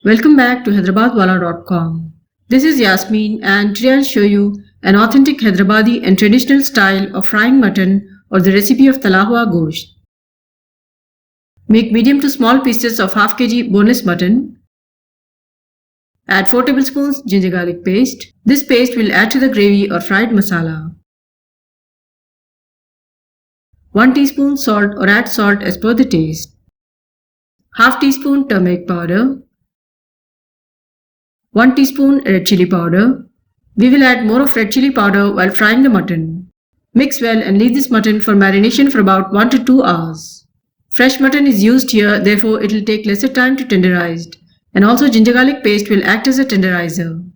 Welcome back to HyderabadWala.com. This is Yasmeen and today I'll show you an authentic Hyderabadi and traditional style of frying mutton or the recipe of Tala Hua Gosht. Make medium to small pieces of half kg boneless mutton. Add 4 tablespoons ginger garlic paste. This paste will add to the gravy or fried masala. 1 teaspoon salt or add salt as per the taste. Half teaspoon turmeric powder. 1 teaspoon red chilli powder. We will add more of red chilli powder while frying the mutton. Mix well and leave this mutton for marination for about 1 to 2 hours. Fresh mutton is used here, therefore it will take lesser time to tenderize, and also ginger garlic paste will act as a tenderizer.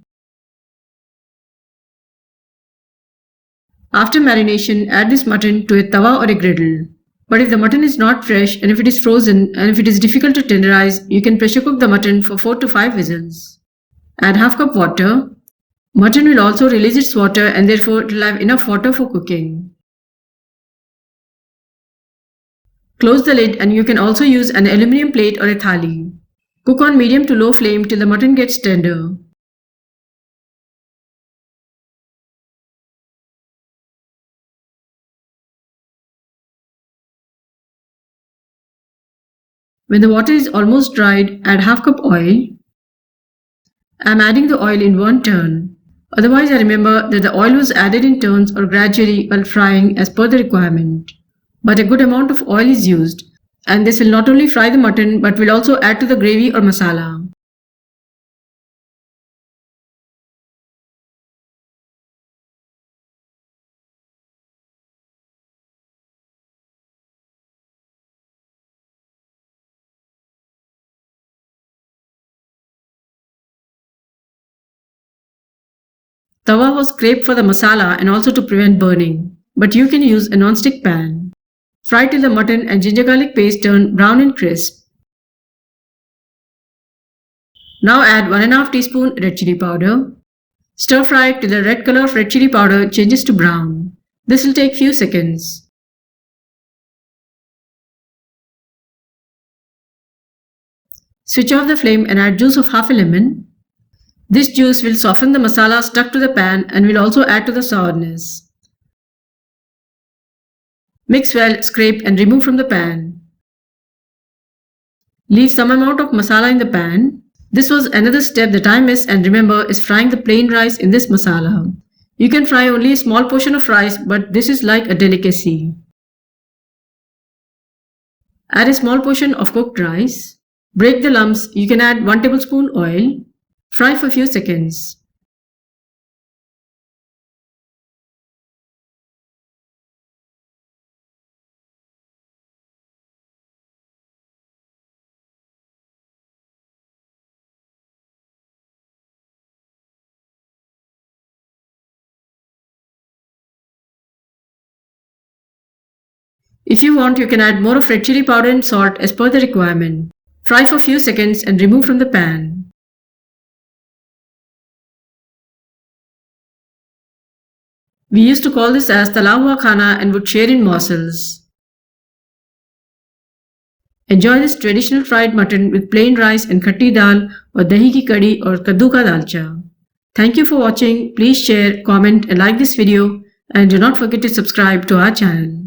After marination, add this mutton to a tawa or a griddle. But if the mutton is not fresh and if it is frozen and if it is difficult to tenderize, you can pressure cook the mutton for 4 to 5 whistles. Add half cup water. Mutton will also release its water and therefore it will have enough water for cooking. Close the lid and you can also use an aluminium plate or a thali. Cook on medium to low flame till the mutton gets tender. When the water is almost dried, add half cup oil. I am adding the oil in one turn. Otherwise, I remember that the oil was added in turns or gradually while frying as per the requirement. But a good amount of oil is used, and this will not only fry the mutton but will also add to the gravy or masala. Tawa was scraped for the masala and also to prevent burning, but you can use a non-stick pan. Fry till the mutton and ginger garlic paste turn brown and crisp. Now add 1.5 teaspoon red chilli powder. Stir fry till the red color of red chilli powder changes to brown. This will take few seconds. Switch off the flame and add juice of half a lemon. This juice will soften the masala stuck to the pan and will also add to the sourness. Mix well, scrape and remove from the pan. Leave some amount of masala in the pan. This was another step that I missed and remember is frying the plain rice in this masala. You can fry only a small portion of rice, but this is like a delicacy. Add a small portion of cooked rice. Break the lumps. You can add 1 tablespoon oil. Fry for a few seconds. If you want, you can add more of red chilli powder and salt as per the requirement. Fry for a few seconds and remove from the pan. We used to call this as Tala Hua Khana and would share in morsels. Enjoy this traditional fried mutton with plain rice and khatti dal or dahi ki kadi or kaddu ka dalcha. Thank you for watching. Please share, comment and like this video and do not forget to subscribe to our channel.